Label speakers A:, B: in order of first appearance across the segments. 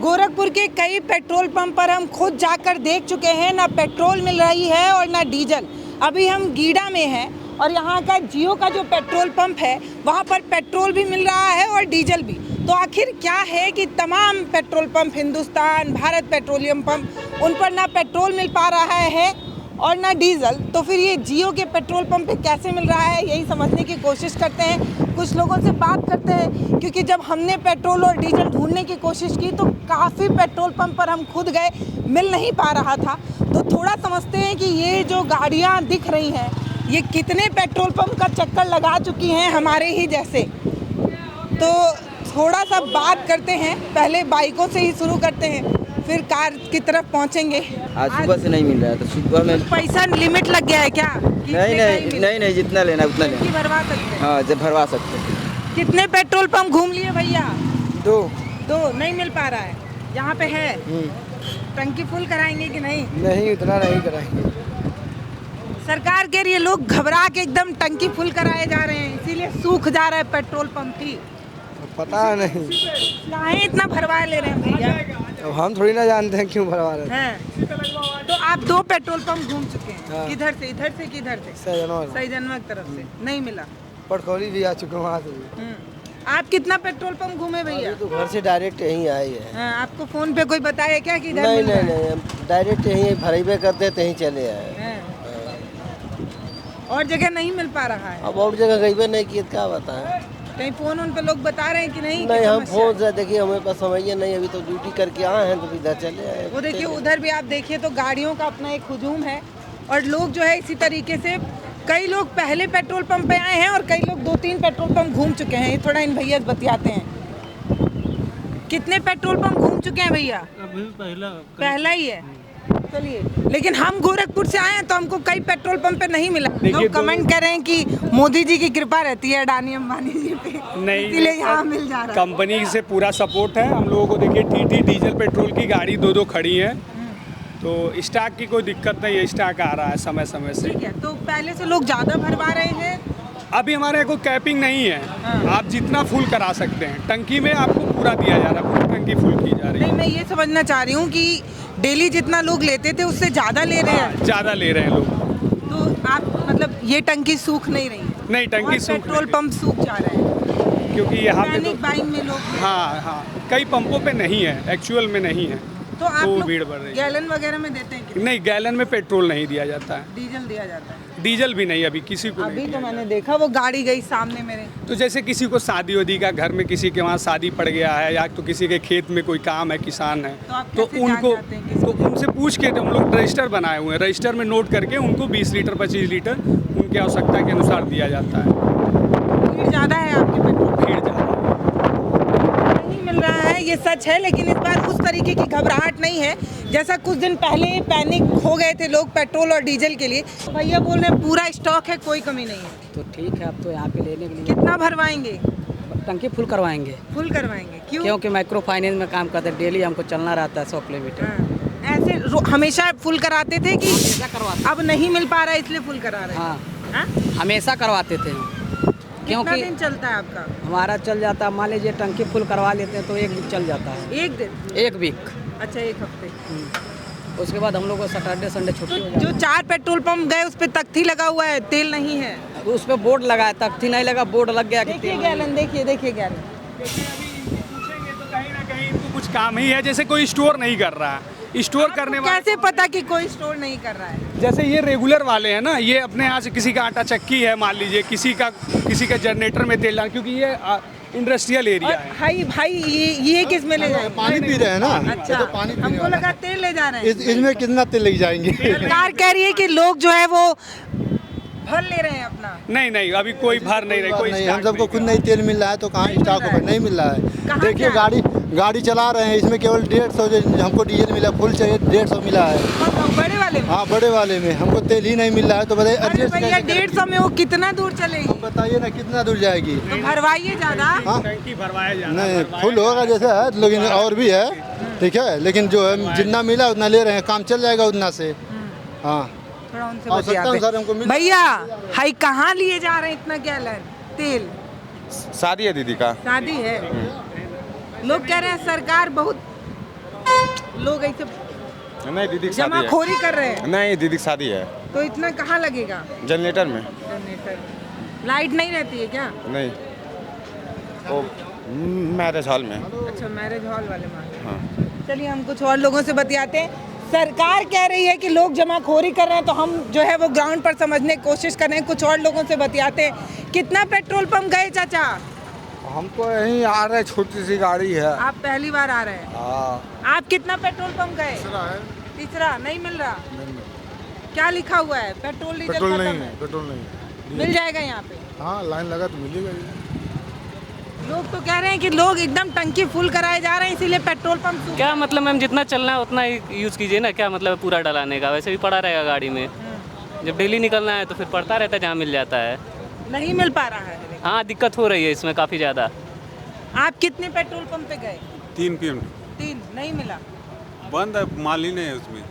A: गोरखपुर के कई petrol pump पर हम खुद जाकर देख चुके हैं, ना पेट्रोल मिल रही है और ना डीजल। अभी हम गीडा में हैं और यहाँ का जियो का जो पेट्रोल पंप है वहाँ पर पेट्रोल भी मिल रहा है और डीजल भी। तो आखिर क्या है कि तमाम petrol pump, Hindustan, Bharat petroleum pump, उन पर ना पेट्रोल मिल पा रहा है और ना डीजल। तो फिर ये जियो के पेट्रोल पंप पे कैसे मिल रहा है, यही समझने की कोशिश करते हैं। कुछ लोगों से बात करते हैं, क्योंकि जब हमने पेट्रोल और डीजल ढूंढने की कोशिश की तो काफ़ी पेट्रोल पंप पर हम खुद गए, मिल नहीं पा रहा था। तो थोड़ा समझते हैं कि ये जो गाड़ियाँ दिख रही हैं ये कितने पेट्रोल पंप का चक्कर लगा चुकी हैं हमारे ही जैसे। तो थोड़ा सा बात करते हैं, पहले बाइकों से ही शुरू करते हैं, फिर कार की तरफ पहुंचेंगे।
B: आज सुबह से नहीं मिल रहा है, तो सुबह में
A: पैसा लिमिट लग गया है क्या?
B: नहीं जितना लेना उतना लेना।
A: भरवा सकते हैं?
B: हाँ, जब भरवा सकते हैं।
A: कितने पेट्रोल पंप घूम लिए भैया?
B: दो
A: नहीं मिल पा रहा है। यहाँ पे है, टंकी फुल कराएंगे कि नहीं?
B: नहीं, उतना नहीं कराएंगे।
A: सरकार के लिए लोग घबरा के एकदम टंकी फुल कराए जा रहे हैं, इसीलिए सूख जा रहा है पेट्रोल पंप की।
B: पता नहीं
A: काहे इतना भरवा ले रहे हैं भैया?
B: अब हम थोड़ी ना जानते हैं क्यों भरवा रहे
A: हैं। तो आप 2 पेट्रोल पंप घूम चुके हैं।
B: हाँ।
A: किधर से? इधर से किधर से? सही जनवा की तरफ से नहीं मिला।
B: पटखोरी भी आ चुके वहाँ से।
A: आप कितना पेट्रोल पंप घूमे भैया?
B: तो घर से डायरेक्ट यहीं आए हैं।
A: हाँ, आपको फोन पे कोई बताया क्या कि इधर
B: नहीं
A: मिल रहा है?
B: नहीं नहीं, डायरेक्ट यहीं भरेबे करते थे, यहीं चले आए।
A: हैं। और जगह नहीं मिल पा रहा है।
B: अब और जगह गई नहीं किए, क्या बताएं।
A: कहीं फोन उन पे लोग बता रहे हैं कि नहीं?
B: नहीं, हम फोन से देखिए, हमें पास समझिए नहीं, अभी तो ड्यूटी करके आए हैं तो इधर चले आए।
A: वो देखिए उधर भी आप देखिए तो गाड़ियों का अपना एक हुजूम है और लोग जो है इसी तरीके से, कई लोग पहले पेट्रोल पंप पे आए हैं और कई लोग 2-3 पेट्रोल पंप घूम चुके हैं। ये थोड़ा इन भैया से बतियाते हैं। कितने पेट्रोल पंप घूम चुके हैं भैया?
C: अभी
A: पहला ही है। चलिए, लेकिन हम गोरखपुर से आए हैं तो हमको कई पेट्रोल पंप पे नहीं मिला। लोग कमेंट कर रहे हैं कि मोदी जी की कृपा रहती है अडानी अंबानी जी पे, इसलिए यहाँ मिल जा रहा है।
C: कंपनी से पूरा सपोर्ट है हम लोगों को। देखिए TT डीजल पेट्रोल की गाड़ी 2 खड़ी है, तो स्टॉक की कोई दिक्कत नहीं है, स्टॉक आ रहा है समय समय से।
A: ठीक है, तो पहले से लोग ज़्यादा भरवा रहे हैं।
C: अभी हमारे यहाँ कोई कैपिंग नहीं है। आप जितना फुल करा सकते हैं, टंकी में आपको पूरा दिया जा रहा है, पूरी टंकी फुल की जा रही है।
A: नहीं, मैं ये समझना चाह रही हूँ कि डेली जितना लोग लेते थे उससे ज़्यादा ले रहे हैं।
C: ज़्यादा ले रहे हैं लोग।
A: तो आप मतलब ये टंकी सूख नहीं रही?
C: नहीं, टंकी सूख
A: पेट्रोल पंप सूख जा रहे हैं
C: क्योंकि यहाँ पे तो
A: बाइक में लोग।
C: हाँ, कई पंपों पे नहीं है, एक्चुअल में नहीं है,
A: तो आप लोग
C: भीड़ बढ़ रही है।
A: गैलन वगैरह में देते हैं कि
C: नहीं, गैलन में पेट्रोल नहीं दिया जाता है,
A: डीजल दिया जाता है?
C: डीजल भी नहीं, अभी किसी को
A: अभी
C: नहीं
A: तो
C: दिया
A: मैंने देखा वो गाड़ी गई सामने मेरे।
C: तो जैसे किसी को शादी वादी का, घर में किसी के वहाँ शादी पड़ गया है, या तो किसी के खेत में कोई काम है, किसान है,
A: तो आप
C: तो
A: कैसे
C: उनको
A: जान जाते हैं किसी
C: तो उनसे पूछ के तो हम लोग रजिस्टर बनाए हुए हैं, रजिस्टर में नोट करके उनको 20 लीटर 25 लीटर उनकी आवश्यकता के अनुसार दिया जाता है।
A: भीड़ ज़्यादा है आपके पेट्रोल?
C: भीड़ ज़्यादा
A: नहीं मिल रहा है, ये सच है, लेकिन इस बार उस तरीके की घबराहट नहीं है जैसा कुछ दिन पहले पैनिक हो गए थे लोग पेट्रोल और डीजल के लिए। तो भैया बोल रहे हैं पूरा स्टॉक है, कोई कमी नहीं है।
D: तो ठीक है, अब तो यहाँ पे लेने के लिए
A: कितना भरवाएंगे?
D: टंकी फुल करवाएंगे।
A: फुल करवाएंगे? क्यों?
D: क्योंकि माइक्रो फाइनेंस में काम करते हैं, डेली हमको चलना रहता है 100 किलोमीटर।
A: हाँ, ऐसे हमेशा फुल कराते थे कि
D: हमेशा करवाते?
A: अब नहीं मिल पा रहा है इसलिए फुल करा रहे हैं?
D: हाँ,
A: हाँ?
D: हमेशा करवाते थे हम।
A: कितना
D: क्योंकि
A: दिन चलता है आपका?
D: हमारा चल जाता है, मान लीजिए टंकी फुल करवा लेते हैं तो 1 वीक चल जाता है।
A: 1 दिन?
D: 1 वीक।
A: अच्छा, 1 हफ्ते।
D: उसके बाद हम लोग को सैटरडे संडे
A: तो
D: छुट्टी हो जाती
A: जो 4 पेट्रोल पंप गए उस पे तख्ती लगा हुआ है, तेल नहीं है।
D: है। उस पर बोर्ड लगा है, तख्ती नहीं लगा, बोर्ड लग गया कि
A: देखिए
D: तेल
A: गैलन, देखिए गैलन।
C: पूछेंगे तो कहीं ना कहीं इनको कुछ काम ही है, जैसे कोई स्टोर नहीं कर रहा है, स्टोर करने वाला।
A: कैसे पता कि कोई स्टोर नहीं कर रहा है?
C: जैसे ये रेगुलर वाले हैं ना, ये अपने यहाँ से किसी का आटा चक्की है, मान लीजिए किसी का जनरेटर में तेल डाल, क्योंकि ये इंडस्ट्रियल एरिया है।
A: भाई ये किस में ले जाएंगे?
E: पानी पी रहे हैं ना।
A: अच्छा,
E: तो पानी पीने
A: हमको
E: वाला
A: लगा तेल ले जा रहे हैं।
E: इसमें कितना तेल लग जाएंगे?
A: सरकार कह रही है कि लोग जो है वो भर ले रहे हैं अपना।
C: नहीं, अभी कोई भर नहीं रही, कोई
E: नहीं,
C: स्टॉक
E: हम सबको खुद नहीं तेल मिल रहा है तो कहाँ स्टॉक होगा? नहीं मिल रहा है।
A: कहाँ
E: देखिए
A: क्या है?
E: गाड़ी चला रहे हैं, इसमें केवल 150 हमको डीजल मिला, फुल चाहिए 150 मिला है।
A: बड़े वाले में?
E: हाँ, बड़े वाले में हमको तेल ही नहीं मिल रहा है, तो बताइए
A: अरे
E: एडजस्ट
A: भैया, 150 में वो कितना दूर चलेगी?
E: बताइए ना कितना दूर जाएगी?
A: तो भरवाइए ज्यादा।
E: हाँ,
C: टंकी भरवाया जा
E: नहीं फुल होगा जैसे है, लेकिन और भी है, ठीक है, लेकिन जो है जितना मिला उतना ले रहे हैं, काम चल जाएगा उतना से। हाँ,
A: थोड़ा उनसे
E: आवश्यकता अनुसार हमको
A: बतियाते।
E: मिल।
A: भैया, हाई कहाँ लिए जा रहे हैं इतना गैलन तेल?
F: शादी है दीदी का।
A: शादी है। लोग कह रहे हैं सरकार बहुत लोग ऐसे
F: नहीं दीदी की शादी है।
A: जमाखोरी कर रहे हैं,
F: नहीं दीदी की शादी है।
A: तो इतना कहाँ लगेगा?
F: जनरेटर में।
A: जनरेटर में। लाइट नहीं रहती है क्या?
F: नहीं, वो मैरिज हॉल में।
A: अच्छा, मैरिज हॉल वाले मांगे।
F: हाँ।
A: चलिए हम कुछ और लोगों से बतियाते हैं। सरकार कह रही है कि लोग जमाखोरी कर रहे हैं, तो हम जो है वो ग्राउंड पर समझने की कोशिश कर रहे हैं। कुछ और लोगों से बतियाते हैं। कितना पेट्रोल पंप गए चाचा?
G: हम तो यहीं आ रहे, छोटी सी गाड़ी है।
A: आप पहली बार आ रहे हैं?
G: हाँ।
A: आप कितना पेट्रोल पंप गए? तीसरा। नहीं मिल रहा? क्या लिखा हुआ है? पेट्रोल डीजल
G: पेट्रोल
A: खत्म
G: नहीं
A: है।
G: है, पेट्रोल नहीं है।
A: मिल जाएगा यहाँ पे?
G: हाँ, लाइन लगा तो मिलेगा ही।
A: लोग तो कह रहे हैं कि लोग एकदम टंकी फुल कराए जा रहे हैं, इसीलिए पेट्रोल पंप सूख
H: क्या मतलब मैम, जितना चलना है उतना ही यूज़ कीजिए ना। क्या मतलब है पूरा डलाने का? वैसे भी पड़ा रहेगा गाड़ी में। जब डेली निकलना है तो फिर पड़ता रहता है जहाँ मिल जाता है।
A: नहीं मिल पा रहा है।
H: हाँ, दिक्कत हो रही है इसमें काफ़ी ज़्यादा।
A: आप कितने पेट्रोल पंप पे गए?
I: 3 PM
A: 3 नहीं मिला।
I: बंद है, माल ही नहीं है उसमें।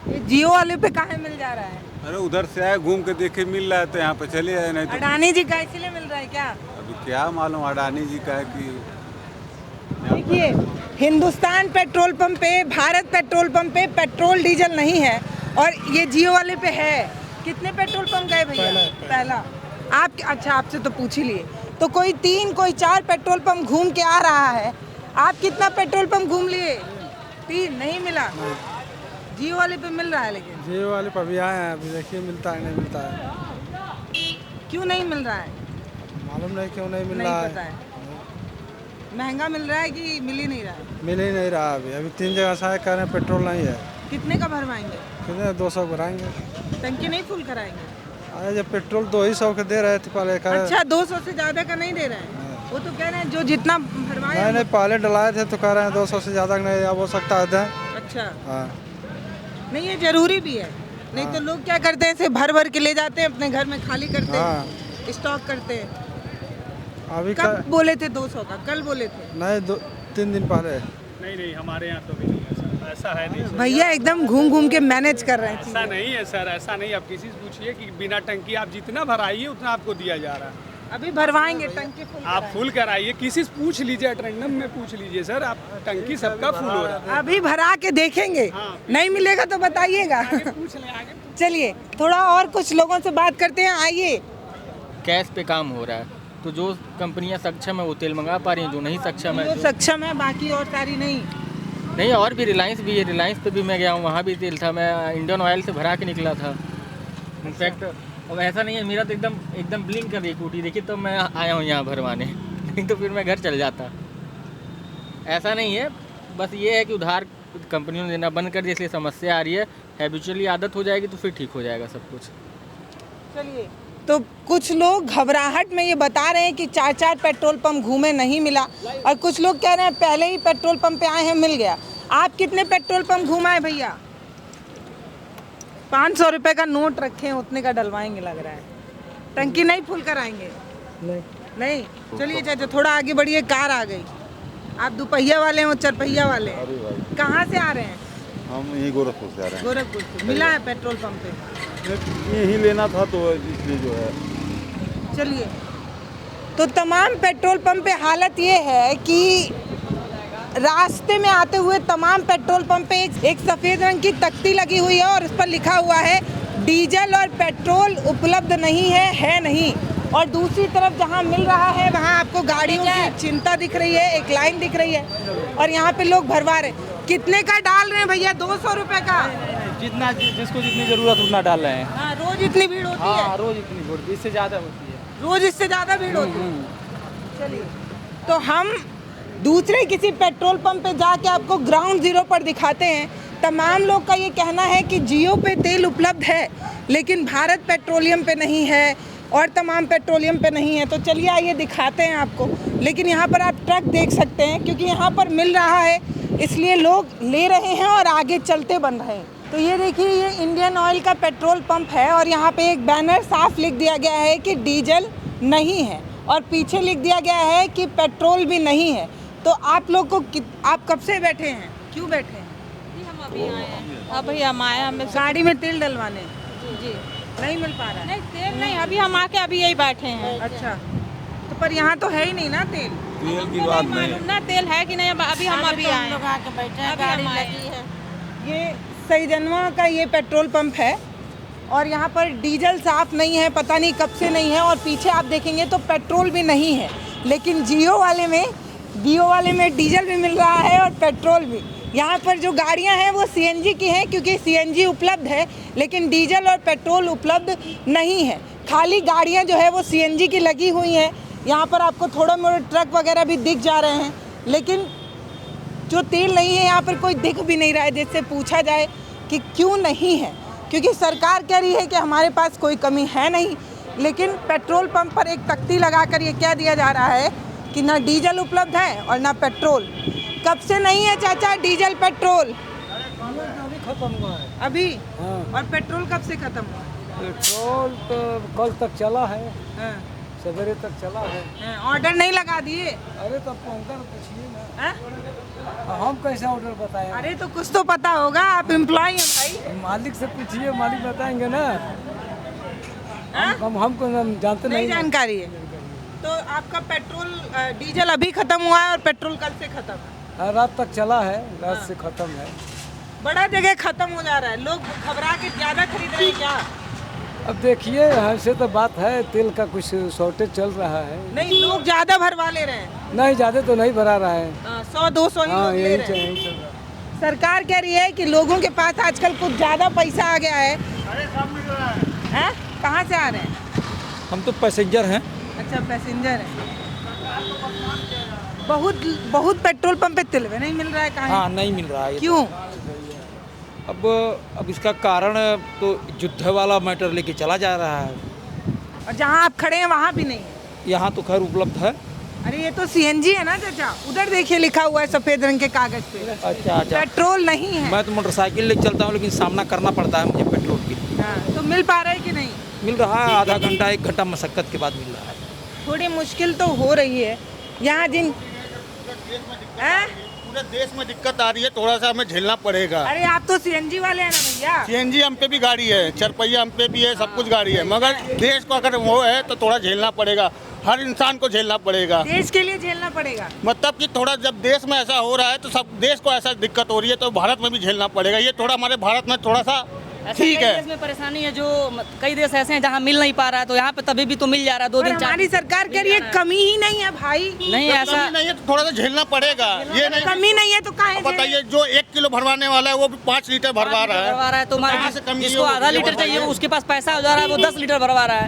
A: ये जियो वाले पे कहाँ मिल जा रहा है?
I: अरे उधर से आए, घूम के देखे मिल रहा है तो यहाँ पे चले आए, नहीं तो
A: अडानी जी का इसीलिए मिल रहा है क्या?
I: अभी क्या मालूम अडानी जी का है कि
A: देखिए, हिंदुस्तान पेट्रोल पंप पे, भारत पेट्रोल पंप पे पेट्रोल डीजल नहीं है और ये जियो वाले पे है। कितने पेट्रोल पंप गए भैया? पहला। आप अच्छा, आपसे तो पूछ ही लिए। तो कोई 3 कोई 4 पेट्रोल पंप घूम के आ रहा है। आप कितना पेट्रोल पंप घूम लिए? 3 नहीं मिला। जियो वाले पे मिल रहा है, लेकिन
G: जियो वाले पर भी आए हैं, अभी देखिए मिलता है नहीं मिलता है।
A: क्यों नहीं मिल रहा है?
G: मालूम नहीं क्यों नहीं मिल
A: नहीं
G: रहा
A: पता
G: है।
A: है। महंगा मिल रहा है कि मिल ही नहीं रहा है?
G: मिल ही नहीं रहा अभी 3 जगह से आए, कह रहे हैं पेट्रोल नहीं है।
A: कितने का भरवाएंगे?
G: कितने 200 भराएंगे।
A: टंकी नहीं फुल कराएंगे?
G: अरे जब पेट्रोल 200 के दे रहे थे पहले, कह रहे
A: अच्छा, 200 से ज्यादा का नहीं दे रहे हैं? वो तो कह रहे हैं जो जितना भरवाए।
G: नहीं पहले डलाए थे तो कह रहे हैं 200 से ज़्यादा नहीं, अब हो सकता है दें।
A: अच्छा,
G: हाँ।
A: नहीं ये जरूरी भी है। नहीं तो लोग क्या करते हैं, इसे भर भर के ले जाते हैं अपने घर में, खाली करते हैं, स्टॉक करते हैं।
G: अभी
A: कब बोले थे 200 का? कल बोले थे?
G: नहीं, 3 दिन पहले।
C: नहीं, हमारे यहाँ तो भी नहीं है सर, ऐसा है नहीं सर।
A: भैया एकदम घूम घूम के मैनेज कर रहे हैं
C: ऐसा
A: चीजें।
C: नहीं है सर, ऐसा नहीं। आप किसी से पूछिए कि बिना टंकी आप जितना भराइए उतना आपको दिया जा रहा है।
A: अभी भरवाएंगे टंकी फुल
C: आप फुल कराइए, किसी से पूछ लीजिए, ट्रेंडम में पूछ लीजिए सर। आप टंकी सबका फुल हो रहा है।
A: अभी भरा के देखेंगे।
C: हाँ।
A: नहीं मिलेगा तो बताइएगा।
C: पूछ लें आगे।
A: चलिए थोड़ा और कुछ लोगों से बात करते हैं, आइए।
J: कैश पे काम हो रहा है, तो जो कंपनियां सक्षम है वो तेल मंगा पा रही हैं, जो नहीं सक्षम है
A: जो सक्षम है, बाकी और सारी नहीं।
J: नहीं। और भी रिलायंस भी है, रिलायंस पे भी मैं गया हूँ, वहाँ भी तेल था, मैं इंडियन ऑयल से भरा के निकला था। इनफैक्ट अब ऐसा नहीं है, मेरा तो एकदम ब्लिंक कर रही कूटी, देखिए तो मैं आया हूँ यहाँ भरवाने, नहीं तो फिर मैं घर चल जाता। ऐसा नहीं है, बस ये है कि उधार कंपनियों ने देना बंद कर दिया, इसलिए समस्या आ रही है। हैबिचुअली आदत हो जाएगी तो फिर ठीक हो जाएगा सब कुछ।
A: चलिए, तो कुछ लोग घबराहट में ये बता रहे हैं कि 4 पेट्रोल पंप घूमे नहीं मिला, और कुछ लोग कह रहे हैं पहले ही पेट्रोल पंप पे आए हैं मिल गया। आप कितने पेट्रोल पंप घुमाए भैया? 500 रुपए का नोट रखे हैं, उतने का डलवाएंगे लग रहा है। टंकी नहीं फुल कराएंगे? नहीं। चलिए चाचा थोड़ा आगे बढ़िए, कार आ गई। आप 2 पहिया वाले हो, 4 पहिया वाले? कहाँ से आ रहे हैं?
F: हम यहीं गोरखपुर से आ रहे हैं।
A: गोरखपुर से। मिला है पेट्रोल पंप पे?
F: यहीं लेना था तो इसलिए जो है।
A: चलिए, तो तमाम पेट्रोल पंप पे हालत ये है कि रास्ते में आते हुए तमाम पेट्रोल पंप पे एक सफ़ेद रंग की तख्ती लगी हुई है और उस पर लिखा हुआ है डीजल और पेट्रोल उपलब्ध नहीं है नहीं। और दूसरी तरफ जहां मिल रहा है वहां आपको गाड़ियों की चिंता दिख रही है, एक लाइन दिख रही है और यहाँ पे लोग भरवा रहे। कितने का डाल रहे हैं भैया? 200 रुपए का?
H: जितना जिसको जितनी ज़रूरत उतना डाल रहे हैं।
A: हाँ, रोज इतनी भीड़ होती है?
H: रोज़ इतनी भीड़, इससे ज़्यादा होती है।
A: रोज इससे ज़्यादा भीड़ होती है। चलिए, तो हम दूसरे किसी पेट्रोल पंप पे जाके आपको ग्राउंड जीरो पर दिखाते हैं। तमाम लोग का ये कहना है कि जियो पे तेल उपलब्ध है लेकिन भारत पेट्रोलियम पे नहीं है और तमाम पेट्रोलियम पे नहीं है। तो चलिए आइए दिखाते हैं आपको। लेकिन यहाँ पर आप ट्रक देख सकते हैं, क्योंकि यहाँ पर मिल रहा है इसलिए लोग ले रहे हैं और आगे चलते बन रहे हैं। तो ये देखिए, ये इंडियन ऑयल का पेट्रोल पंप है और यहाँ पे एक बैनर साफ लिख दिया गया है कि डीजल नहीं है और पीछे लिख दिया गया है कि पेट्रोल भी नहीं है। तो आप लोग को आप कब से बैठे हैं? क्यों बैठे हैं?
K: हम अभी आए हैं। अभी हम आए, हमें
A: गाड़ी में तेल डलवाने?
K: जी
A: नहीं मिल पा रहा है?
K: नहीं, तेल नहीं, अभी हम आके अभी यही बैठे हैं।
A: अच्छा, तो पर यहाँ तो है ही नहीं ना तेल?
I: तेल की बात नहीं
K: मालूम ना तेल है कि नहीं, अभी हम अभी आए हैं। गाड़ी लगी है।
A: ये सईजनवा का ये पेट्रोल पंप है और यहाँ पर डीजल साफ नहीं है, पता नहीं कब से नहीं है। और पीछे आप देखेंगे तो पेट्रोल भी नहीं है, लेकिन जियो वाले में डीजल भी मिल रहा है और पेट्रोल भी। यहाँ पर जो गाड़ियाँ हैं वो सीएनजी की हैं, क्योंकि सीएनजी उपलब्ध है, लेकिन डीजल और पेट्रोल उपलब्ध नहीं है। खाली गाड़ियाँ जो है वो सीएनजी की लगी हुई हैं। यहाँ पर आपको थोड़ा मोड़ा ट्रक वगैरह भी दिख जा रहे हैं, लेकिन जो तेल नहीं है यहाँ पर कोई दिख भी नहीं रहा है। जिससे पूछा जाए कि क्यों नहीं है, क्योंकि सरकार कह रही है कि हमारे पास कोई कमी है नहीं, लेकिन पेट्रोल पंप पर एक तख्ती लगाकर ये क्या दिया जा रहा है कि ना डीजल उपलब्ध है और ना पेट्रोल। कब से नहीं है चाचा डीजल पेट्रोल?
G: अभी खत्म हुआ है
A: अभी।
G: हाँ।
A: और पेट्रोल कब से खत्म हुआ?
G: पेट्रोल तो कल तक चला है,
A: हाँ।
G: सवेरे तक चला है।
A: हाँ, ऑर्डर नहीं लगा दिए?
G: अरे तब पहुँचकर पूछिए ना।
A: हाँ?
G: हम कैसे ऑर्डर बताएं?
A: अरे तो कुछ तो पता होगा, आप एम्प्लॉय हैं भाई।
G: मालिक से पूछिए, मालिक बताएंगे ना।
A: हाँ?
G: हमको जानते
A: नहीं जानकारी है। तो आपका पेट्रोल डीजल अभी खत्म हुआ है और पेट्रोल कल से खत्म है?
G: रात तक चला है, रात से खत्म है।
A: बड़ा जगह खत्म हो जा रहा है, लोग घबरा के ज्यादा खरीद रहे हैं क्या?
G: अब देखिए, ऐसे तो बात है, तेल का कुछ शॉर्टेज चल रहा है।
A: नहीं, लोग ज्यादा भरवा ले रहे हैं।
G: नहीं, ज्यादा तो नहीं भरा रहा है।
A: 100-200 ही लोग ले रहे हैं।
G: चल रहा है।
A: सरकार कह रही है कि लोगों के पास आजकल कुछ ज्यादा पैसा आ गया है। हैं? कहाँ से आ रहे हैं?
G: हम तो पैसेंजर हैं।
A: अच्छा, पैसेंजर है। बहुत पेट्रोल पंप पे तिलवे नहीं मिल रहा है, कहाँ?
G: हाँ, नहीं मिल रहा है।
A: क्यों?
G: अब इसका कारण तो युद्ध वाला मैटर लेके चला जा रहा है।
A: और जहाँ आप खड़े हैं वहाँ भी नहीं है?
G: यहाँ तो खैर उपलब्ध है।
A: अरे ये तो सीएनजी है ना चाचा, उधर देखिए लिखा हुआ है सफेद रंग के कागज पे।
G: अच्छा।
A: पेट्रोल नहीं है।
G: मैं तो मोटरसाइकिल लेके चलता हूँ, लेकिन सामना करना पड़ता है मुझे पेट्रोल की।
A: हाँ, तो मिल पा रहा है कि नहीं?
G: मिल रहा है, आधा घंटा 1 घंटा मशक्कत के बाद मिल रहा है।
A: थोड़ी मुश्किल तो हो रही है यहाँ जिन
F: पूरे देश में दिक्कत आ रही है, थोड़ा सा हमें झेलना पड़ेगा।
A: अरे आप तो सीएनजी वाले हैं ना भैया।
F: सीएनजी हम पे भी गाड़ी है, चरपहिया हम पे भी है, सब कुछ गाड़ी है, मगर देश को अगर वो है तो थोड़ा झेलना पड़ेगा, हर इंसान को झेलना पड़ेगा।
A: देश के लिए झेलना पड़ेगा,
F: मतलब कि थोड़ा जब देश में ऐसा हो रहा है तो सब देश को ऐसा दिक्कत हो रही है तो भारत में भी झेलना पड़ेगा। ये थोड़ा हमारे भारत में थोड़ा सा ठीक है।
J: देश में परेशानी है, जो कई देश ऐसे हैं जहाँ मिल नहीं पा रहा है, तो यहाँ पे तभी भी तो मिल जा रहा है 2 दिन 4
A: हमारी सरकार कह रही है कमी ही नहीं है भाई।
J: नहीं, ऐसा
F: नहीं है तो थोड़ा सा झेलना पड़ेगा। ये नहीं
A: कमी नहीं है तो काहे
F: बताइए, जो 1 किलो भरवाने वाला है वो भी 5 लीटर भरवा रहा है।
J: तो
F: कहाँ से कमी
J: जिसको
F: होगी?
J: आधा लीटर चाहिए, उसके पास पैसा हो जा रहा है, वो 10 लीटर भरवा रहा है।